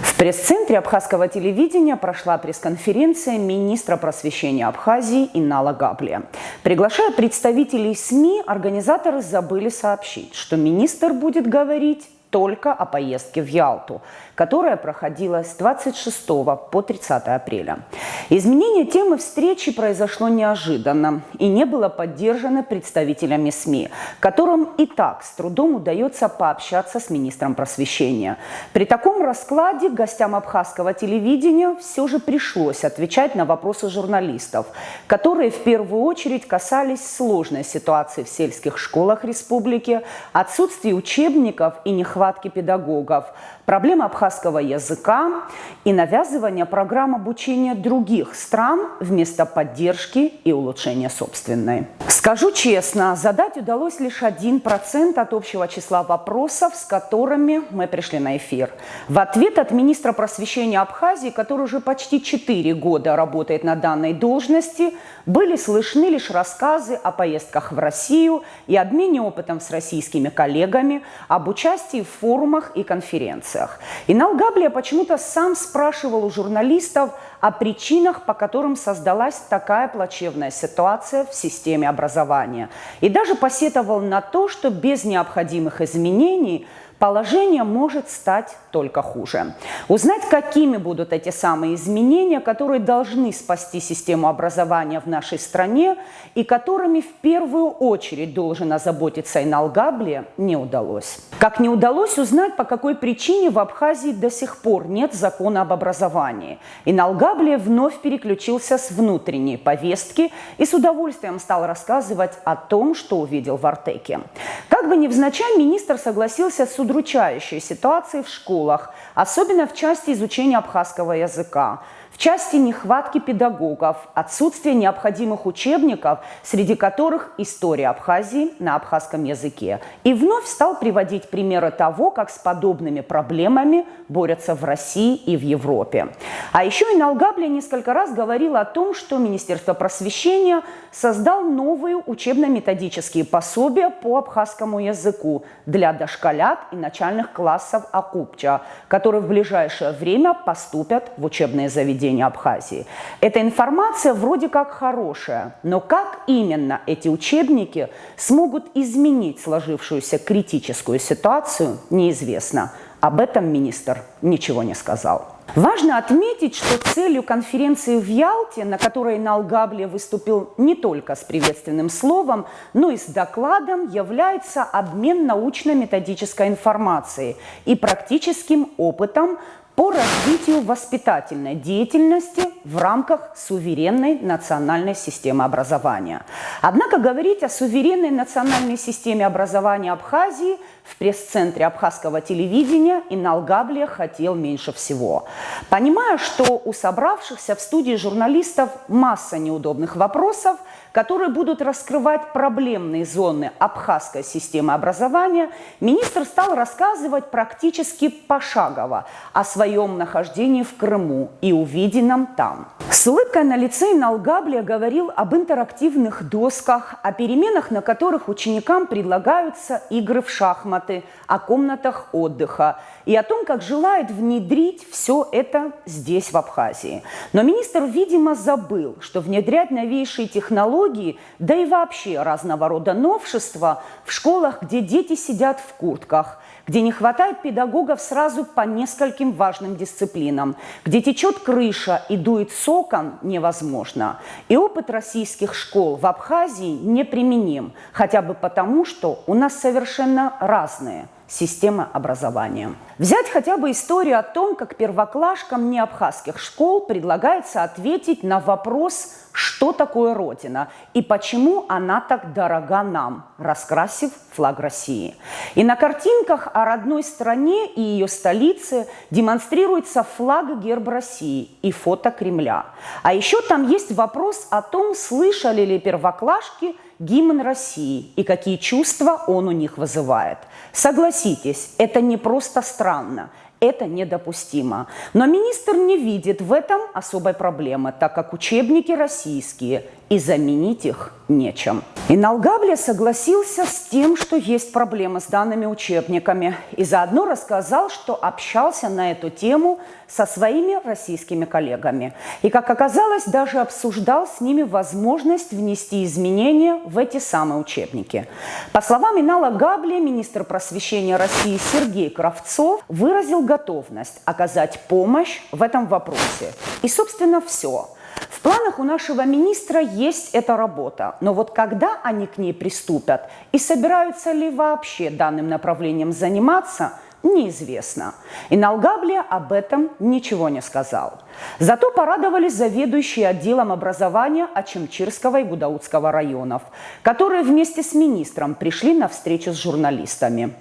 В пресс-центре абхазского телевидения прошла пресс-конференция министра просвещения Абхазии Инала Габлия. Приглашая представителей СМИ, организаторы забыли сообщить, что министр будет говорить только о поездке в Ялту, которая проходила с 26 по 30 апреля. Изменение темы встречи произошло неожиданно и не было поддержано представителями СМИ, которым и так с трудом удается пообщаться с министром просвещения. При таком раскладе гостям абхазского телевидения все же пришлось отвечать на вопросы журналистов, которые в первую очередь касались сложной ситуации в сельских школах республики, отсутствия учебников и нехватки педагогов, проблем абхазского языка и навязывания программ обучения других стран вместо поддержки и улучшения собственной. Скажу честно, задать удалось лишь 1% от общего числа вопросов, с которыми мы пришли на эфир. В ответ от министра просвещения Абхазии, который уже почти 4 года работает на данной должности, были слышны лишь рассказы о поездках в Россию и обмене опытом с российскими коллегами, об участии в форумах и конференциях. Инал Габлия почему-то сам спрашивал у журналистов о причинах, по которым создалась такая плачевная ситуация в системе образования. И даже посетовал на то, что без необходимых изменений положение может стать только хуже. Узнать, какими будут эти самые изменения, которые должны спасти систему образования в нашей стране и которыми в первую очередь должен озаботиться Инал Габлия, не удалось. Как не удалось узнать, по какой причине в Абхазии до сих пор нет закона об образовании. Инал Габлия вновь переключился с внутренней повестки и с удовольствием стал рассказывать о том, что увидел в Артеке. Как бы невзначай министр согласился с удручающей ситуацией в школах, особенно в части изучения абхазского языка, в части нехватки педагогов, отсутствия необходимых учебников, среди которых история Абхазии на абхазском языке. И вновь стал приводить примеры того, как с подобными проблемами борются в России и в Европе. А еще Инал Габлия несколько раз говорил о том, что Министерство просвещения создал новые учебно-методические пособия по абхазскому языку для дошколят и начальных классов Акупча, которые в ближайшее время поступят в учебные заведения Абхазии. Эта информация вроде как хорошая, но как именно эти учебники смогут изменить сложившуюся критическую ситуацию, неизвестно. Об этом министр ничего не сказал. Важно отметить, что целью конференции в Ялте, на которой Инал Габлия выступил не только с приветственным словом, но и с докладом, является обмен научно-методической информацией и практическим опытом по развитию воспитательной деятельности в рамках суверенной национальной системы образования. Однако говорить о суверенной национальной системе образования Абхазии в пресс-центре абхазского телевидения Инал Габлия хотел меньше всего. Понимая, что у собравшихся в студии журналистов масса неудобных вопросов, которые будут раскрывать проблемные зоны абхазской системы образования, министр стал рассказывать практически пошагово о своем нахождении в Крыму и увиденном там. С улыбкой на лице Инал Габлия говорил об интерактивных досках, о переменах, на которых ученикам предлагаются игры в шахматы, о комнатах отдыха и о том, как желает внедрить все это здесь, в Абхазии. Но министр, видимо, забыл, что внедрять новейшие технологии, да и вообще разного рода новшества в школах, где дети сидят в куртках, где не хватает педагогов сразу по нескольким важным дисциплинам, где течет крыша и дует с окон, невозможно. И опыт российских школ в Абхазии неприменим, хотя бы потому, что у нас совершенно разные системы образования. Взять хотя бы историю о том, как первоклашкам неабхазских школ предлагается ответить на вопрос, что такое Родина и почему она так дорога нам, раскрасив флаг России. И на картинках о родной стране и ее столице демонстрируется флаг и герб России и фото Кремля. А еще там есть вопрос о том, слышали ли первоклашки гимн России и какие чувства он у них вызывает. Согласитесь, это не просто странно, это недопустимо. Но министр не видит в этом особой проблемы, так как учебники российские и заменить их нечем. Иналгабле согласился с тем, что есть проблемы с данными учебниками, и заодно рассказал, что общался на эту тему со своими российскими коллегами. И, как оказалось, даже обсуждал с ними возможность внести изменения в эти самые учебники. По словам Иналгабле, министр просвещения России Сергей Кравцов выразил готовность оказать помощь в этом вопросе. И, собственно, все. В планах у нашего министра есть эта работа, но вот когда они к ней приступят и собираются ли вообще данным направлением заниматься, неизвестно. Иналгабле об этом ничего не сказал. Зато порадовались заведующие отделом образования Ачимчирского и Гудаутского районов, которые вместе с министром пришли на встречу с журналистами.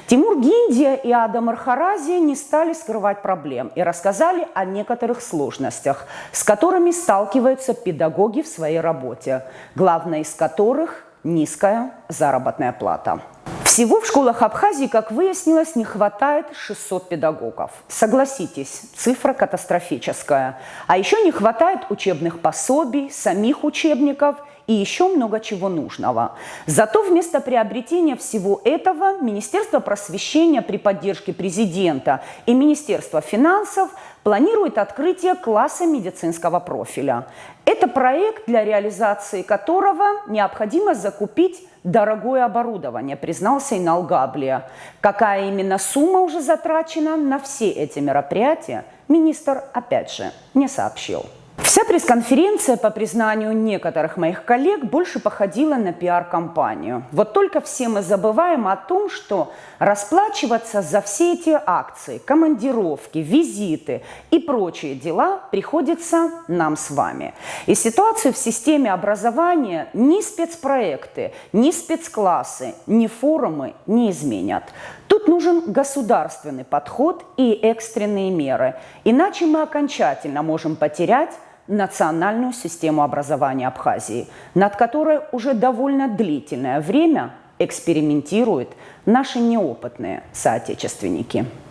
Тимур Гиндия и Адам Архарази не стали скрывать проблем и рассказали о некоторых сложностях, с которыми сталкиваются педагоги в своей работе, главная из которых – низкая заработная плата. Всего в школах Абхазии, как выяснилось, не хватает 600 педагогов. Согласитесь, цифра катастрофическая. А еще не хватает учебных пособий, самих учебников и еще много чего нужного. Зато вместо приобретения всего этого Министерство просвещения при поддержке президента и Министерство финансов планирует открытие класса медицинского профиля. Это проект, для реализации которого необходимо закупить дорогое оборудование, признался Иналгабле. Какая именно сумма уже затрачена на все эти мероприятия, министр, опять же, не сообщил. Вся пресс-конференция, по признанию некоторых моих коллег, больше походила на пиар-компанию. Вот только все мы забываем о том, что расплачиваться за все эти акции, командировки, визиты и прочие дела приходится нам с вами. И ситуацию в системе образования ни спецпроекты, ни спецклассы, ни форумы не изменят. Тут нужен государственный подход и экстренные меры, иначе мы окончательно можем потерять национальную систему образования Абхазии, над которой уже довольно длительное время экспериментируют наши неопытные соотечественники.